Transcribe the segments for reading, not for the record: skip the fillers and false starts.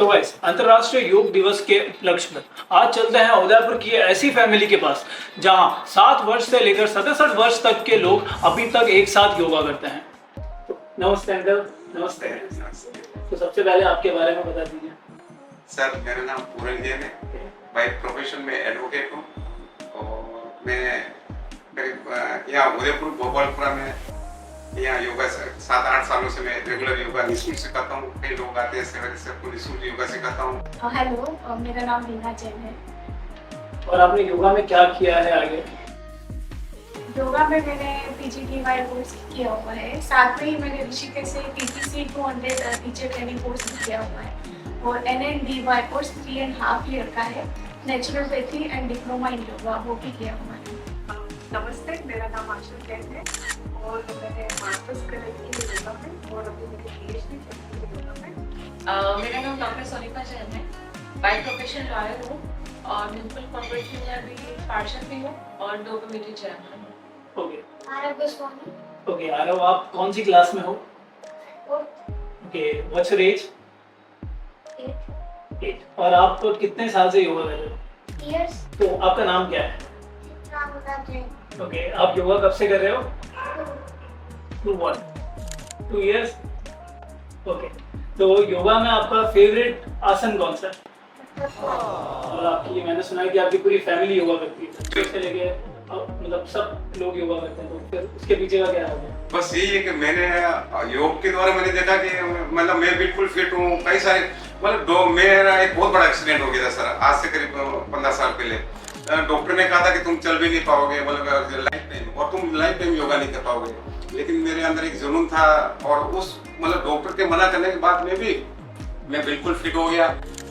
Guys, अंतर्राष्ट्रीय योग दिवस के उपलक्ष्य में आज चलते हैं उदयपुर की ऐसी फैमिली के पास जहां 7 वर्ष से लेकर 67 वर्ष तक के लोग अभी तक एक साथ योगा करते हैं। तो नमस्ते अंकल। नमस्ते। तो सबसे पहले आपके बारे में बता दीजिए। सर, मेरा नाम पूरन जैन है। बाय प्रोफेशन में एडवोकेट हूँ और मैं करीब यहाँ उदयपुर गोपालपुरा में यहाँ योगा 7-8 सालों से मैं रेगुलर योगा निःशुल्क सिखाता हूँ। कई लोग आते हैं सेवा सबको निःशुल्क योगा सिखाता हूँ। हेलो, मेरा नाम रीना जैन है। और आपने योगा में क्या किया है आगे? योगा में मैंने PGDY कोर्स किया हुआ है, साथ में ही मैंने ऋषिकेश से TTC 200 टीचर ट्रेनिंग कोर्स भी किया हुआ है और NNDY कोर्स 3.5 ईयर का है, naturopathy and diploma in yoga वो भी किया हुआ है। नमस्ते, मेरा नाम आशा जैन है और मैंने मास्टर्स करी है योगा में और अभी मैंने PhD की है योगा में। मेरा नाम डॉक्टर सोनिका जैन है। बाय प्रोफेशन लॉयर हूँ और म्यूनसिपल कॉर्पोरेशन में अभी पार्षद भी हूँ और 2 कमेटी चेयरमैन हूँ। ओके आरव, आप कौन सी क्लास में हो? Okay, what's your age? 8। और आप कितने साल से योगा कर रहे हो? Years. तो आपका नाम क्या है? ओके, आप योगा कब से कर रहे हो? 2 years. ओके, तो योगा में आपका फेवरेट आसन कौन सा है? और आपकी, मैंने सुना है कि आपकी पूरी फैमिली योगा करती है, बच्चों से लेके मतलब सब लोग योगा करते हैं, तो फिर उसके पीछे का क्या है? बस यही है कि मैंने योग के द्वारा मैंने देखा कि मतलब मैं बिल्कुल फिट हूँ। कई सारे मतलब मेरा एक बहुत बड़ा एक्सीडेंट हो गया था सर, आज से करीब 15 साल पहले। डॉक्टर ने कहा था कि तुम चल भी नहीं पाओगे मतलब लाइफ टाइम, और तुम लाइफ टाइम योगा नहीं कर पाओगे। लेकिन मेरे अंदर एक जुनून था और उस मतलब डॉक्टर के मना करने के बाद मैं बिल्कुल फिट हो गया।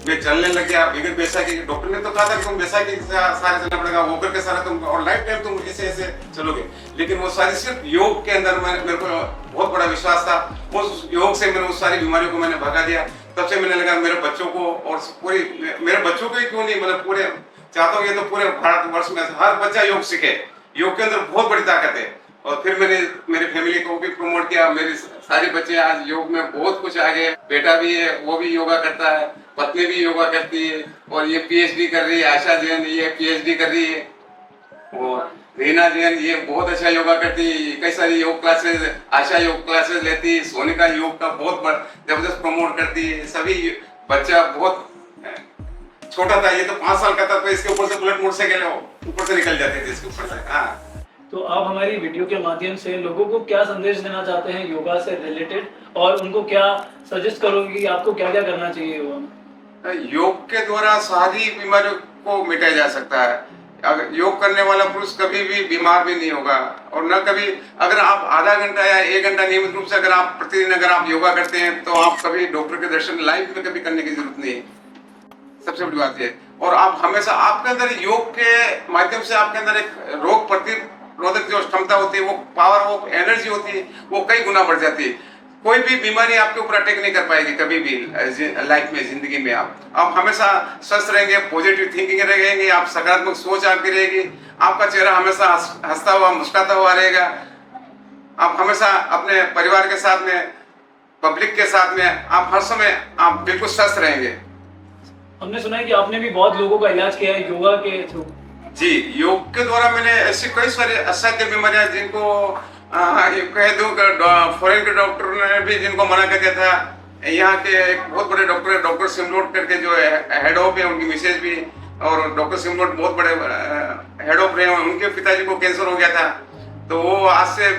मैं चलने लग गया बिगड़ बैसाखी। डॉक्टर ने तो कहा था कि तुम बैसाखी सारे चलना पड़ेगा, वो करके सारा तुम और लाइफ टाइम तुम ऐसे ऐसे चलोगे। लेकिन वो सारी सिर्फ योग के अंदर मेरे को बहुत बड़ा विश्वास था। उस योग से मैंने उस सारी बीमारियों को मैंने भगा दिया। तब से मैंने लगा मेरे बच्चों को और पूरी मेरे बच्चों को ही क्यों नहीं, मतलब पूरे चाहता हूँ ये तो पूरे भारतवर्ष में हर बच्चा योग सीखे। योग के अंदर बहुत बड़ी ताकत है। और फिर मैंने मेरी फैमिली को भी प्रमोट किया। मेरे सारे बच्चे आज योग में बहुत कुछ आगे। बेटा भी है, वो भी योगा करता है, पत्नी भी योगा करती है और ये PhD कर रही है। आशा जैन ये PhD कर रही है और रीना जैन ये बहुत अच्छा योगा करती है। कई सारी योग क्लासेस, आशा योग क्लासेस लेती है। सोनिका योग का बहुत जबरदस्त प्रमोट करती है। सभी बच्चा बहुत छोटा था, ये तो 5 साल का था, तो इसके ऊपर से बुलेट मोटरसाइकिल ऊपर से निकल जाती थी इसके ऊपर से। हाँ, तो आप हमारी वीडियो के माध्यम से लोगों को क्या संदेश देना चाहते हैं योगा से रिलेटेड, और उनको क्या सजेस्ट करोगे कि आपको क्या क्या करना चाहिए योगा में? योग के द्वारा सारी बीमारियों को मिटाया जा सकता है। अगर योग करने वाला पुरुष कभी भी बीमार भी नहीं होगा और न कभी, अगर आप आधा घंटा या 1 घंटा नियमित रूप से अगर आप प्रतिदिन अगर आप योगा करते हैं तो आप कभी डॉक्टर के दर्शन लाइफ में कभी करने की जरूरत नहीं है। सबसे बड़ी बात है। और आप हमेशा आपके अंदर योग के माध्यम से आपके अंदर एक रोग प्रतिरोधक जो क्षमता होती है, वो पावर, वो एनर्जी होती है, वो कई गुना बढ़ जाती है। कोई भी बीमारी आपके ऊपर अटैक नहीं कर पाएगी कभी भी लाइफ में, जिंदगी में। आप हमेशा स्वस्थ रहेंगे, पॉजिटिव थिंकिंग रहेंगे, आप सकारात्मक सोच आपकी रहेगी, आपका चेहरा हमेशा हंसता हुआ मुस्कुराता हुआ रहेगा। आप हमेशा अपने परिवार के साथ में, पब्लिक के साथ में आप हर समय आप बिल्कुल स्वस्थ रहेंगे। हमने सुना है कि आपने भी बहुत लोगों का इलाज किया है योगा के थ्रू। जी, योग के द्वारा मैंने ऐसी कई सारी असाध्य बीमारियां जिनको कह दूं फॉरेन के डॉक्टर ने भी जिनको मना कर दिया था। यहाँ के एक बहुत बड़े डॉक्टर है, डॉक्टर सिमरोड करके जो हेड ऑफ है, उनकी मिसेज भी, और डॉक्टर सिमरोड बहुत बड़े हेड ऑफ रहे हैं। उनके पिताजी को कैंसर हो गया था, तो वो आज से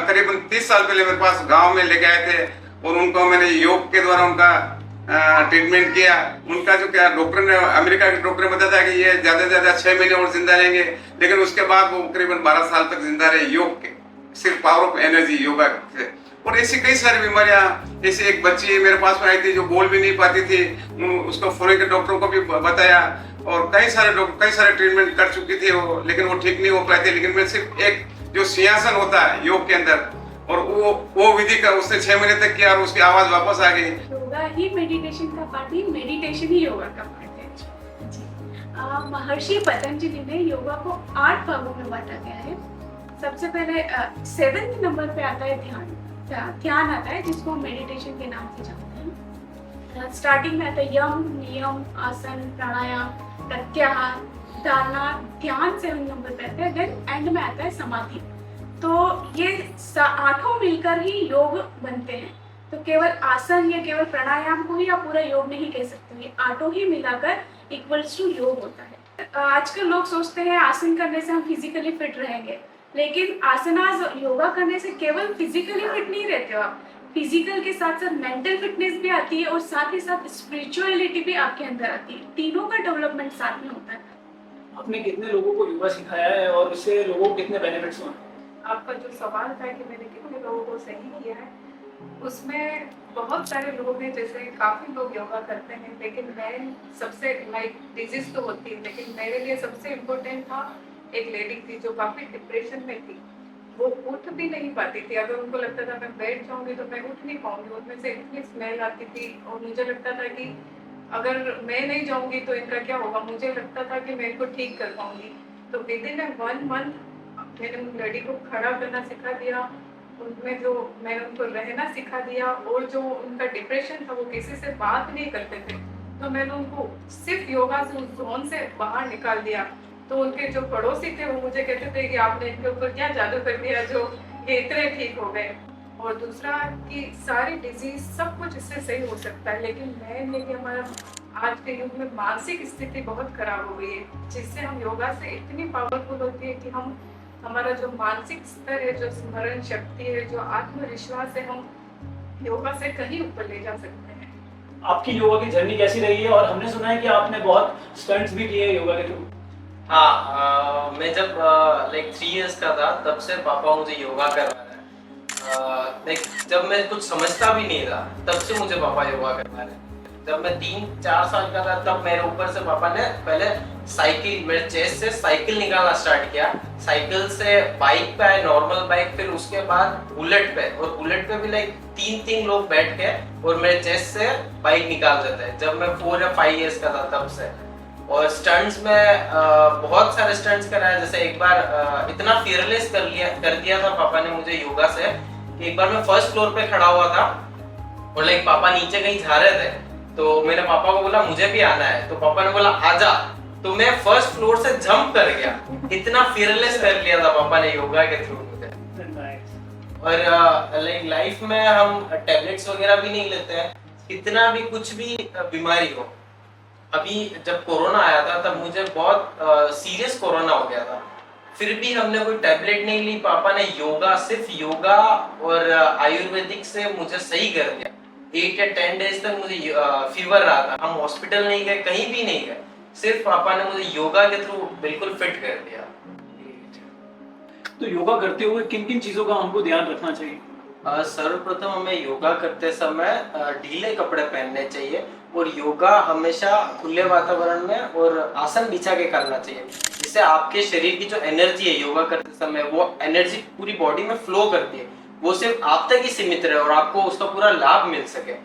करीबन 30 साल पहले मेरे पास गाँव में लेके आए थे और उनको मैंने योग के द्वारा उनका ट्रीटमेंट किया। उनका जो क्या डॉक्टर ने, अमेरिका के डॉक्टर ने बताया था कि ये ज्यादा से ज्यादा 6 महीने और जिंदा रहेंगे, लेकिन उसके बाद वो करीबन 12 साल तक जिंदा रहे योग के सिर्फ पावर ऑफ एनर्जी योगा से। और ऐसी कई सारी बीमारियां, जैसे एक बच्ची मेरे पास में आई थी जो बोल भी नहीं पाती थी, उसको फॉरेन के डॉक्टरों को भी बताया और कई सारे ट्रीटमेंट कर चुकी थी वो, लेकिन वो ठीक नहीं हो पाए थे। लेकिन मैं सिर्फ एक जो सिंहासन होता है योग के अंदर, और वो विधि का उसने 6 महीने तक किया और उसकी आवाज वापस आ गई। योगा ही मेडिटेशन का पार्ट है, मेडिटेशन ही योगा का पार्ट है। महर्षि पतंजलि ने योगा को 8 भागों में बांटा गया है। सबसे पहले 7वें नंबर पे आता है ध्यान। ध्यान आता है जिसको मेडिटेशन के नाम से जानते हैं। स्टार्टिंग में आता है यम, नियम, आसन, प्राणायाम, प्रत्याहार, धारणा, ध्यान 7 नंबर पे आता है, देन एंड में आता है समाधि। तो ये 8 मिलकर ही योग बनते हैं। तो केवल आसन या केवल प्राणायाम को ही आप पूरा योग नहीं कह सकते, ये 8 ही मिलाकर इक्वल्स टू योग होता है। आजकल लोग सोचते हैं आसन करने से हम फिजिकली फिट रहेंगे, लेकिन आसनास योगा करने से केवल फिजिकली फिट नहीं रहते हो आप, फिजिकल के साथ साथ मेंटल फिटनेस भी आती है और साथ ही साथ स्पिरिचुअलिटी भी आपके अंदर आती है, तीनों का डेवलपमेंट साथ में होता है। आपने कितने लोगों को योगा सिखाया है और उससे लोगों को कितने बेनिफिट्स हुए? आपका जो सवाल था कि मैंने कितने लोगों को सही किया है, उसमें बहुत सारे लोग हैं, जैसे काफ़ी लोग योगा करते हैं, लेकिन मैं सबसे लाइक डिजीज तो होती है, लेकिन मेरे लिए सबसे इम्पोर्टेंट था एक लेडी थी जो काफ़ी डिप्रेशन में थी। वो उठ भी नहीं पाती थी, अगर उनको लगता था मैं बैठ जाऊंगी तो मैं उठ नहीं पाऊंगी, उनमें से इतनी स्मेल आती थी और मुझे लगता था कि अगर मैं नहीं जाऊंगी तो इनका क्या होगा। मुझे लगता था कि मैं इनको ठीक कर पाऊंगी। तो विद इन 1 मंथ मैंने उन लेडी को खड़ा करना सिखा दिया, उनमें जो मैंने उनको रहना सिखा दिया, और जो उनका डिप्रेशन था वो किसी से बात नहीं करते थे, तो मैंने उनको सिर्फ योगा से उस जोन से बाहर निकाल दिया। तो उनके जो पड़ोसी थे वो मुझे कहते थे कि आपने इनके ऊपर क्या जादू कर दिया जो ये इतने ठीक हो गए। और दूसरा कि सारी डिजीज सब कुछ इससे सही हो सकता है, लेकिन मेन ये कि हमारा आज के युग में मानसिक स्थिति बहुत खराब हो गई है, जिससे हम योगा से इतनी पावरफुल होती है कि हम हमारा जो मानसिक स्तर है, जो स्मरण शक्ति है, जो आत्मविश्वास है, हम योगा से कहीं ऊपर ले जा सकते हैं। आपकी योगा की जर्नी कैसी रही है? और हमने सुना है कि आपने बहुत स्टंट्स भी किए योगा के थ्रू। हाँ, मैं जब लाइक 3 इयर्स का था तब से पापा मुझे योगा करवा रहे हैं। लाइक जब मैं कुछ समझता भी नहीं था तब से मुझे पापा योगा करवा रहे हैं। जब मैं 3-4 साल का था तब मेरे ऊपर से पापा ने पहले साइकिल, मेरे चेस्ट से साइकिल निकालना स्टार्ट किया, साइकिल से बाइक पे आए, नॉर्मल बाइक, फिर उसके बाद बुलेट पे, और बुलेट पे भी लाइक 3 लोग बैठ के और मेरे चेस्ट से बाइक निकाल देते हैं जब मैं 4 या 5 इयर्स का था तब से। और स्टंट्स में बहुत सारे स्टंट्स कराए, जैसे एक बार इतना फियरलेस कर दिया था पापा ने मुझे योगा से कि एक बार मैं फर्स्ट फ्लोर पे खड़ा हुआ था और लाइक पापा नीचे कहीं जा रहे थे, तो मैंने पापा को बोला मुझे भी आना है, तो पापा ने बोला आजा, तो मैं फर्स्ट फ्लोर से जंप कर गया। इतना फियरलेस कर लिया था पापा ने योगा के थ्रू मुझे। और लाइक लाइफ में हम टैबलेट्स वगैरह भी नहीं लेते हैं, कितना भी कुछ भी बीमारी हो। अभी जब कोरोना आया था तब मुझे बहुत सीरियस कोरोना हो गया था, फिर भी हमने कोई टैबलेट नहीं ली, पापा ने योगा, सिर्फ योगा और आयुर्वेदिक से मुझे सही कर दिया। 8 या 10 डेज तक मुझे फीवर रहा था, हम हॉस्पिटल नहीं गए, कहीं भी नहीं गए, सिर्फ पापा ने मुझे योगा के थ्रू बिल्कुल फिट कर दिया। तो योगा करते हुए किन किन चीजों का हमको ध्यान रखना चाहिए? सर्वप्रथम हमें योगा करते समय ढीले कपड़े पहनने चाहिए और योगा हमेशा खुले वातावरण में और आसन बिछा के करना चाहिए, जिससे आपके शरीर की जो एनर्जी है योगा करते समय वो एनर्जी पूरी बॉडी में फ्लो करती है, वो सिर्फ आप तक ही सीमित रहे और आपको उसका पूरा लाभ मिल सके।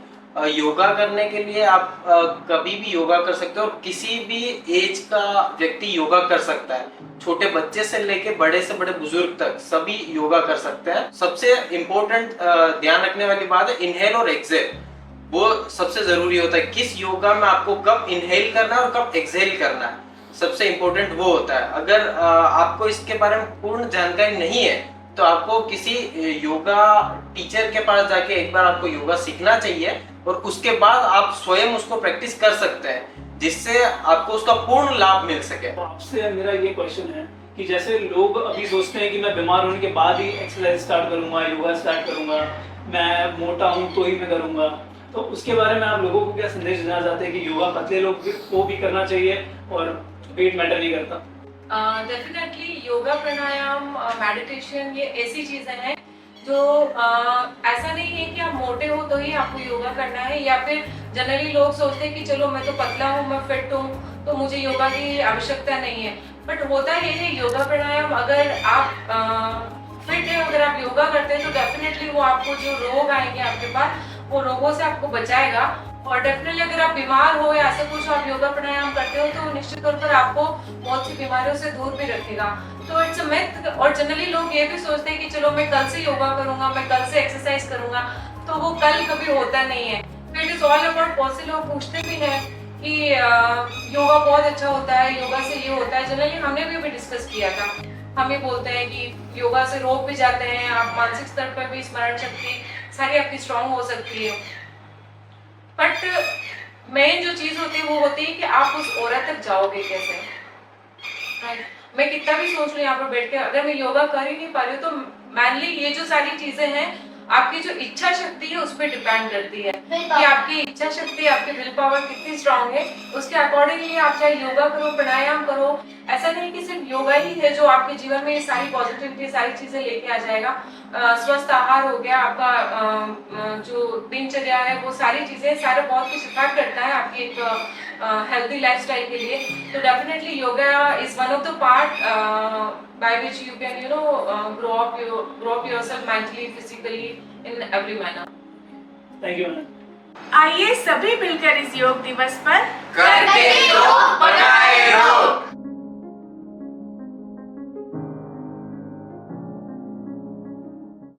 योगा करने के लिए आप कभी भी योगा कर सकते हो और किसी भी एज का व्यक्ति योगा कर सकता है, छोटे बच्चे से लेके बड़े से बड़े बुजुर्ग तक सभी योगा कर सकते हैं। सबसे इम्पोर्टेंट ध्यान रखने वाली बात है इनहेल और एक्सहेल, वो सबसे जरूरी होता है। किस योगा में आपको कब इनहेल करना है और कब एक्सहेल करना है, सबसे इम्पोर्टेंट वो होता है। अगर आपको इसके बारे में पूर्ण जानकारी नहीं है तो आपको किसी योगा टीचर के पास जाके एक बार आपको योगा सीखना चाहिए और उसके बाद आप स्वयं उसको प्रैक्टिस कर सकते हैं, जिससे आपको उसका पूर्ण लाभ मिल सके। तो आपसे मेरा ये क्वेश्चन है कि जैसे लोग अभी सोचते हैं कि मैं बीमार होने के बाद ही एक्सरसाइज स्टार्ट करूंगा, योगा स्टार्ट करूंगा, मैं मोटा हूं तो ही मैं करूंगा, तो उसके बारे में आप लोगों को क्या संदेश देना चाहते हैं कि योगा पतले लोग को भी करना चाहिए और वेट मैटर नहीं करता? डेफिनेटली योगा, प्राणायाम, मेडिटेशन, ये ऐसी चीजें हैं जो ऐसा नहीं है कि आप मोटे हो तो ही आपको योगा करना है, या फिर जनरली लोग सोचते हैं कि चलो मैं तो पतला हूँ, मैं फिट हूँ तो मुझे योगा की आवश्यकता नहीं है। बट होता ये है योगा प्राणायाम, अगर आप फिट है, अगर आप योगा करते हैं तो डेफिनेटली वो आपको जो रोग आएंगे आपके पास, वो रोगों से आपको बचाएगा। और डेफिनेटली अगर आप बीमार हो या ऐसा कुछ आप योगा प्राणायाम करते हो तो निश्चित तौर पर आपको बहुत सी बीमारियों से दूर भी रखेगा। तो इट्स अ मिथ। और जनरली लोग ये भी सोचते हैं कि चलो मैं कल से योगा करूंगा, मैं कल से एक्सरसाइज करूंगा, तो वो कल कभी होता नहीं है। तो it is all about possible. लोग पूछते भी हैं कि योगा बहुत अच्छा होता है, योगा से ये होता है। जनरली हमने भी अभी डिस्कस किया था, हम ये बोलते हैं कि योगा से रोग भी जाते हैं, आप मानसिक स्तर पर भी स्मरण शक्ति सारी आपकी स्ट्रांग हो सकती है। बट मेन जो चीज होती है वो होती है कि आप उस औरत तक जाओगे कैसे। राइट, मैं कितना भी सोच लूं यहाँ पर बैठ के, अगर मैं योगा कर ही नहीं पा रही हूँ, तो मैनली ये जो सारी चीजें हैं आपकी जो इच्छा शक्ति है उस पर डिपेंड करती है कि आपकी इच्छा शक्ति, आपकी विल पावर कितनी स्ट्रांग है। उसके अकॉर्डिंगली आप चाहे योगा करो, प्राणायाम करो। ऐसा नहीं कि सिर्फ योगा ही है जो आपके जीवन में ये सारी पॉजिटिविटी, सारी चीजें लेके आ जाएगा। स्वस्थ आहार हो गया, आपका जो दिनचर्या है, वो सारी चीजें, सारा बहुत कुछ इफेक्ट करता है आपकी एक हेल्दी लाइफस्टाइल के लिए। तो definitely yoga is one of the part by which you can grow up yourself mentally, physically, in every manner. Thank you. आइए सभी मिलकर इस योग दिवस पर करते